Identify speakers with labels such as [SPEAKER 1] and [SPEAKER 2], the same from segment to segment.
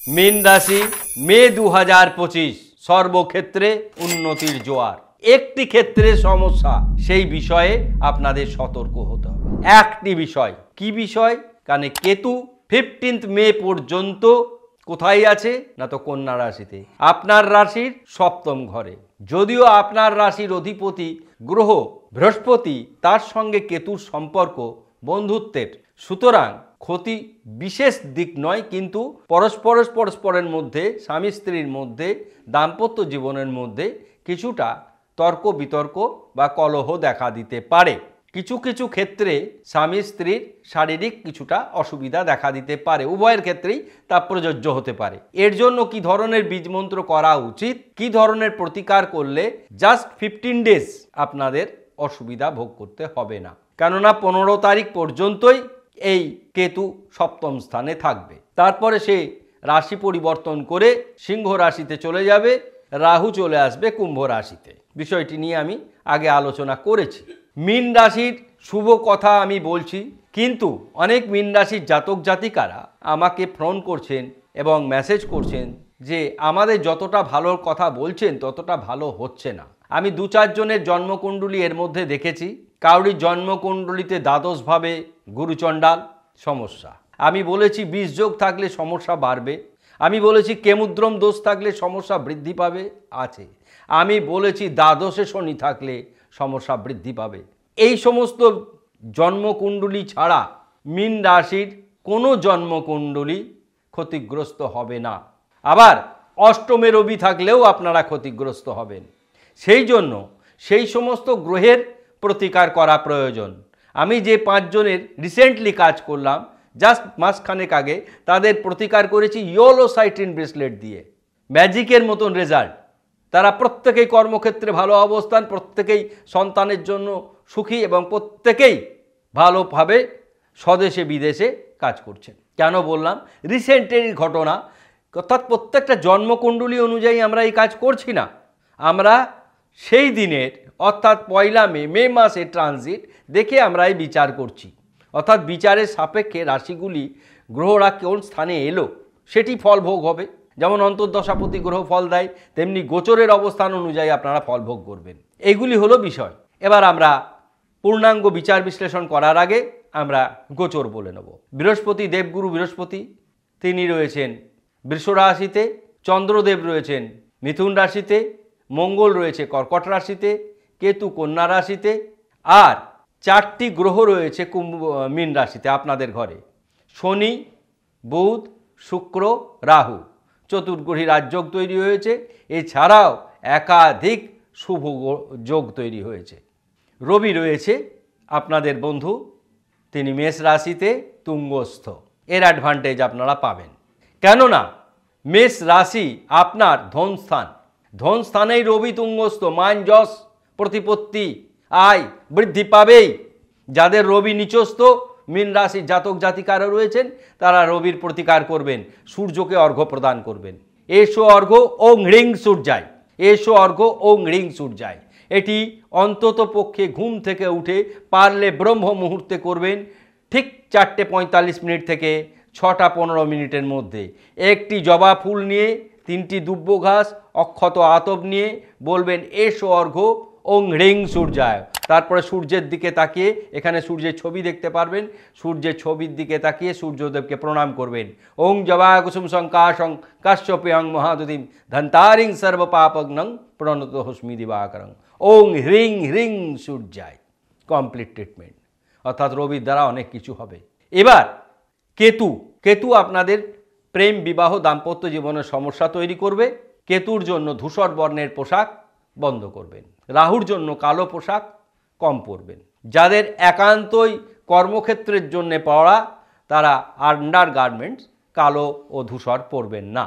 [SPEAKER 1] মীন রাশি মে 2025 সর্বক্ষেত্রে উন্নতির জোয়ার। একটি ক্ষেত্রে সমস্যা, সেই বিষয়ে আপনাদের সতর্ক হতে হবে। একটি বিষয়, কি বিষয়? কারণ কেতু 15 মে পর্যন্ত কোথায় আছে না, তো কন্যা রাশিতে, আপনার রাশির সপ্তম ঘরে। যদিও আপনার রাশির অধিপতি গ্রহ বৃহস্পতি, তার সঙ্গে কেতুর সম্পর্ক বন্ধুত্বের, সুতরাং ক্ষতি বিশেষ দিক নয়, কিন্তু পরস্পরের মধ্যে, স্বামী স্ত্রীর মধ্যে, দাম্পত্য জীবনের মধ্যে কিছুটা তর্ক বিতর্ক বা কলহ দেখা দিতে পারে। কিছু কিছু ক্ষেত্রে স্বামী স্ত্রীর শারীরিক কিছুটা অসুবিধা দেখা দিতে পারে, উভয়ের ক্ষেত্রেই তা প্রযোজ্য হতে পারে। এর জন্য কি ধরনের বীজমন্ত্র করা উচিত, কি ধরনের প্রতিকার করলে জাস্ট 15 ডেজ আপনাদের অসুবিধা ভোগ করতে হবে না, কেননা 15 তারিখ পর্যন্তই এই কেতু সপ্তম স্থানে থাকবে। তারপরে সে রাশি পরিবর্তন করে সিংহ রাশিতে চলে যাবে, রাহু চলে আসবে কুম্ভ রাশিতে। বিষয়টি নিয়ে আমি আগে আলোচনা করেছি। মীন রাশির শুভ কথা আমি বলছি, কিন্তু অনেক মীন রাশির জাতক জাতিকারা আমাকে ফোন করছেন এবং মেসেজ করছেন যে আমাদের যতটা ভালো কথা বলছেন ততটা ভালো হচ্ছে না। আমি 2-4 জনের জন্মকুণ্ডলী এর মধ্যে দেখেছি। কাউরির জন্মকুণ্ডলিতে দ্বাদশভাবে গুরুচণ্ডাল সমস্যা। আমি বলেছি 20 যোগ থাকলে সমস্যা বাড়বে। আমি বলেছি কেমুদ্রম দোষ থাকলে সমস্যা বৃদ্ধি পাবে, আছে। আমি বলেছি দ্বাদশে শনি থাকলে সমস্যা বৃদ্ধি পাবে। এই সমস্ত জন্মকুণ্ডলী ছাড়া মীন রাশির কোনো জন্মকুণ্ডলী ক্ষতিগ্রস্ত হবে না। আবার অষ্টমে রবি থাকলেও আপনারা ক্ষতিগ্রস্ত হবেন। সেই জন্য সেই সমস্ত গ্রহের প্রতিকার করা প্রয়োজন। আমি যে 5 জনের রিসেন্টলি কাজ করলাম, জাস্ট মাসখানেক আগে, তাদের প্রতিকার করেছি ইয়োলো সাইট্রিন ব্রেসলেট দিয়ে। ম্যাজিকের মতন রেজাল্ট। তারা প্রত্যেকেই কর্মক্ষেত্রে ভালো অবস্থান, প্রত্যেকেই সন্তানের জন্য সুখী এবং প্রত্যেকেই ভালোভাবে স্বদেশে বিদেশে কাজ করছেন। কেন বললাম? রিসেন্টের ঘটনা, অর্থাৎ প্রত্যেকটা জন্মকুণ্ডলী অনুযায়ী আমরা এই কাজ করছি না। আমরা সেই দিনের, অর্থাৎ 1 মে মাসের ট্রানজিট দেখে আমরা এই বিচার করছি। অর্থাৎ বিচারের সাপেক্ষে রাশিগুলি গ্রহরা কোন স্থানে এলো সেটি ফল ভোগ হবে। যেমন অন্তর্দশাপতি গ্রহ ফল দেয়, তেমনি গোচরের অবস্থান অনুযায়ী আপনারা ফল ভোগ করবেন। এইগুলি হলো বিষয়। এবার আমরা পূর্ণাঙ্গ বিচার বিশ্লেষণ করার আগে আমরা গোচর বলে নেব। বৃহস্পতি, দেবগুরু বৃহস্পতি, তিনি রয়েছেন বৃষ রাশিতে, চন্দ্রদেব রয়েছেন মিথুন রাশিতে, মঙ্গল রয়েছে কর্কট রাশিতে, কেতু কন্যা রাশিতে, আর 4টি গ্রহ রয়েছে মীন রাশিতে আপনাদের ঘরে। শনি, বুধ, শুক্র, রাহু, চতুর্গ্রহী রাজযোগ তৈরি হয়েছে। এছাড়াও একাধিক শুভ যোগ তৈরি হয়েছে। রবি রয়েছে আপনাদের বন্ধু, তিনি মেষ রাশিতে তুঙ্গস্থ। এর অ্যাডভান্টেজ আপনারা পাবেন, কেননা মেষ রাশি আপনার ধনস্থান। ধনস্থানেই রবি তুঙ্গস্থ, মান যশ প্রতিপত্তি আয় বৃদ্ধি পাবেই। যাদের রবি নিচস্থ মীন রাশির জাতক জাতিকারা রয়েছেন, তারা রবির প্রতিকার করবেন, সূর্যকে অর্ঘ্য প্রদান করবেন। এসো অর্ঘ্য ওং হ্রিং সূর্যায়, এসো অর্ঘ্য ওং হ্রিং সূর্যায়। এটি অন্তত পক্ষে ঘুম থেকে উঠে পারলে ব্রহ্ম মুহূর্তে করবেন, ঠিক 4:45 মিনিট থেকে 6:15 মিনিটের মধ্যে। একটি জবা ফুল নিয়ে, 3টি দুব্য ঘাস, অক্ষত আতপ নিয়ে বলবেন এসো অর্ঘ্য ওং হ্রিং সূর্যায়। তারপরে সূর্যের দিকে তাকিয়ে, এখানে সূর্যের ছবি দেখতে পারবেন, সূর্যের ছবির দিকে তাকিয়ে সূর্যদেবকে প্রণাম করবেন। ওং জবা কুসুম সংকাশং কাশ্যপেয়ং মহাদুতিম ধন্তারিং সর্বপাপগ্নং প্রণত হস্মি দিবাকরং ওং হ্রিং হ্রিং সূর্যায়। Complete treatment. অর্থাৎ রবির দ্বারা অনেক কিছু হবে। এবার কেতু, কেতু আপনাদের প্রেম, বিবাহ, দাম্পত্য জীবনের সমস্যা তৈরি করবে। কেতুর জন্য ধূসর বর্ণের পোশাক বন্ধ করবেন। রাহুর জন্য কালো পোশাক কম পরবেন। যাদের একান্তই কর্মক্ষেত্রের জন্য পড়া, তারা আন্ডার গার্মেন্টস কালো ও ধূসর পরবেন না।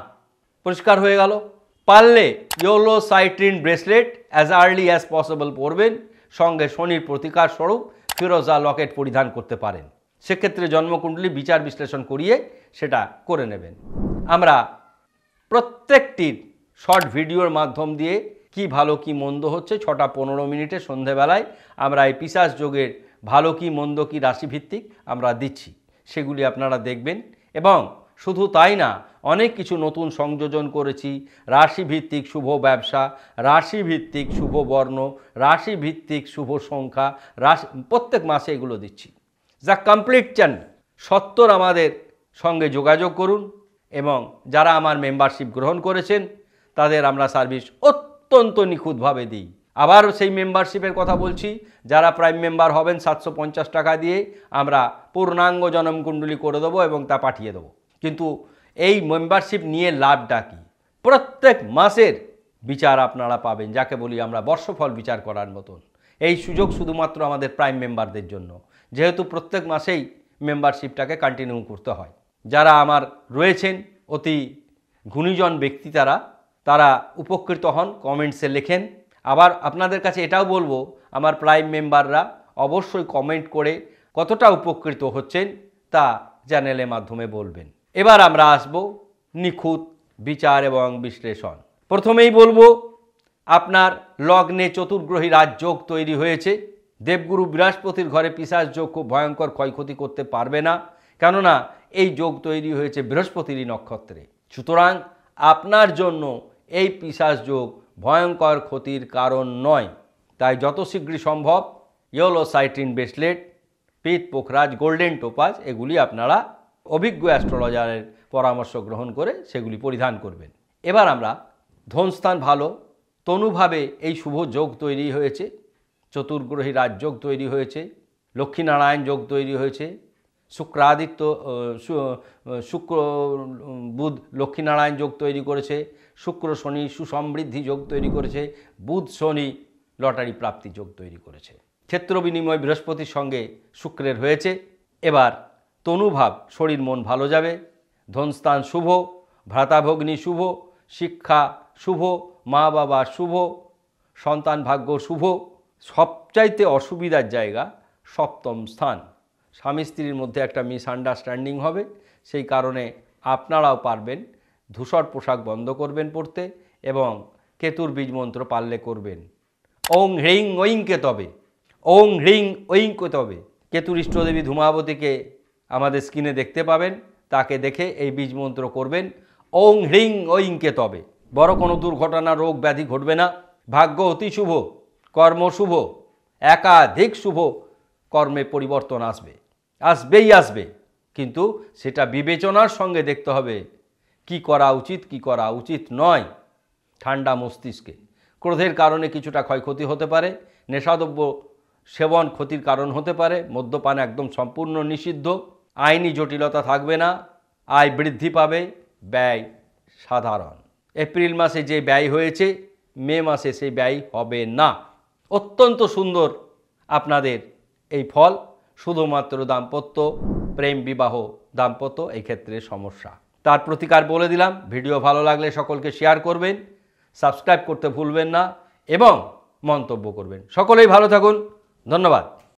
[SPEAKER 1] পরিষ্কার হয়ে গেল? পারলে yellow citrine bracelet as early as possible পরবেন। সঙ্গে শনির প্রতিকার স্বরূপ ফিরোজা লকেট পরিধান করতে পারেন। সেক্ষেত্রে জন্মকুণ্ডলী বিচার বিশ্লেষণ করিয়ে সেটা করে নেবেন। আমরা প্রত্যেকটির শর্ট ভিডিওর মাধ্যম দিয়ে কি ভালো কি মন্দ হচ্ছে 6:15 মিনিটে সন্ধেবেলায় আমরা এই পিশাচ যোগের ভালো কি মন্দ কি রাশিভিত্তিক আমরা দিচ্ছি, সেগুলি আপনারা দেখবেন এবং শুধু তাই না, অনেক কিছু নতুন সংযোজন করেছি। রাশিভিত্তিক শুভ ব্যবসা, রাশিভিত্তিক শুভ বর্ণ, রাশিভিত্তিক শুভ সংখ্যা, প্রত্যেক মাসে এগুলো দিচ্ছি। যা কমপ্লিট চান সত্তর আমাদের সঙ্গে যোগাযোগ করুন, এবং যারা আমার মেম্বারশিপ গ্রহণ করেছেন তাদের আমরা সার্ভিস অত্যন্ত নিখুঁতভাবে দিই। আবার সেই মেম্বারশিপের কথা বলছি, যারা প্রাইম মেম্বার হবেন 750 টাকা দিয়ে আমরা পূর্ণাঙ্গ জন্মকুণ্ডলী করে দেবো এবং তা পাঠিয়ে দেবো। কিন্তু এই মেম্বারশিপ নিয়ে লাভটা কী? প্রত্যেক মাসের বিচার আপনারা পাবেন, যাকে বলি আমরা বর্ষফল বিচার করার মতন। এই সুযোগ শুধুমাত্র আমাদের প্রাইম মেম্বারদের জন্য, যেহেতু প্রত্যেক মাসেই মেম্বারশিপটাকে কন্টিনিউ করতে হয়। যারা আমার রয়েছেন অতি গুণীজন ব্যক্তি, তারা উপকৃত হন, কমেন্টসে লেখেন। আবার আপনাদের কাছে এটাও বলবো, আমার প্রাইম মেম্বাররা অবশ্যই কমেন্ট করে কতটা উপকৃত হচ্ছেন তা চ্যানেলের মাধ্যমে বলবেন। এবার আমরা আসব নিখুঁত বিচার এবং বিশ্লেষণ। প্রথমেই বলবো, আপনার লগ্নে চতুর্গ্রহী রাজযোগ তৈরি হয়েছে। দেবগুরু বৃহস্পতির ঘরে পিশাচ যোগ খুব ভয়ঙ্কর ক্ষয়ক্ষতি করতে পারবে না, কেননা এই যোগ তৈরি হয়েছে বৃহস্পতিরই নক্ষত্রে। সুতরাং আপনার জন্য এই পিশাচ যোগ ভয়ঙ্কর ক্ষতির কারণ নয়। তাই যত শীঘ্রই সম্ভব ইয়েলো সাইট্রিন ব্রেসলেট, পিত পোখরাজ, গোল্ডেন টোপাজ এগুলি আপনারা অভিজ্ঞ অ্যাস্ট্রোলজারের পরামর্শ গ্রহণ করে সেগুলি পরিধান করবেন। এবার আমরা ধনস্থান ভালো, তনুভাবে এই শুভ যোগ তৈরি হয়েছে, চতুর্গ্রহী রাজযোগ তৈরি হয়েছে, লক্ষ্মীনারায়ণ যোগ তৈরি হয়েছে, শুক্রাদিত্য শুক্র বুধ লক্ষ্মীনারায়ণ যোগ তৈরি করেছে, শুক্র শনি সুসমৃদ্ধি যোগ তৈরি করেছে, বুধ শনি লটারি প্রাপ্তি যোগ তৈরি করেছে। ক্ষেত্র বিনিময় বৃহস্পতির সঙ্গে শুক্রের হয়েছে। এবার তনুভাব, শরীর মন ভালো যাবে, ধনস্থান শুভ, ভ্রাতাভগ্নী শুভ, শিক্ষা শুভ, মা বাবা শুভ, সন্তান ভাগ্য শুভ। সবচাইতে অসুবিধার জায়গা সপ্তম স্থান। স্বামী স্ত্রীর মধ্যে একটা মিসআন্ডারস্ট্যান্ডিং হবে, সেই কারণে আপনারাও পারবেন ধূসর পোশাক বন্ধ করবেন পড়তে, এবং কেতুর বীজ মন্ত্র পারলে করবেন। ওং হ্রিং ঐং কেতবে, ওং হ্রিং ঐং কেতবে। কেতুর ইষ্টদেবী ধূমাবতীকে আমাদের স্ক্রিনে দেখতে পাবেন, তাকে দেখে এই বীজ মন্ত্র করবেন। ওং হ্রিং ঐং কেতবে। বড় কোনো দুর্ঘটনা, রোগ ব্যাধি ঘটবে না। ভাগ্য অতি শুভ, কর্ম শুভ, একাধিক শুভ কর্মে পরিবর্তন আসবেই আসবে, কিন্তু সেটা বিবেচনার সঙ্গে দেখতে হবে কি করা উচিত কি করা উচিত নয়। ঠান্ডা মস্তিষ্কে। ক্রোধের কারণে কিছুটা ক্ষয়ক্ষতি হতে পারে, নেশাদ্রব্য সেবন ক্ষতির কারণ হতে পারে, মদ্যপান একদম সম্পূর্ণ নিষিদ্ধ, আইনি জটিলতা থাকবে না, আয় বৃদ্ধি পাবে, ব্যয় সাধারণ। এপ্রিল মাসে যে ব্যয় হয়েছে মে মাসে সেই ব্যয় হবে না। অত্যন্ত সুন্দর আপনাদের এই ফল। শুধুমাত্র দাম্পত্য, প্রেম বিবাহ, দাম্পত্য এই ক্ষেত্রে সমস্যা, তার প্রতিকার বলে দিলাম। ভিডিও ভালো লাগলে সকলকে শেয়ার করবেন, সাবস্ক্রাইব করতে ভুলবেন না এবং মন্তব্য করবেন। সকলেই ভালো থাকুন, ধন্যবাদ।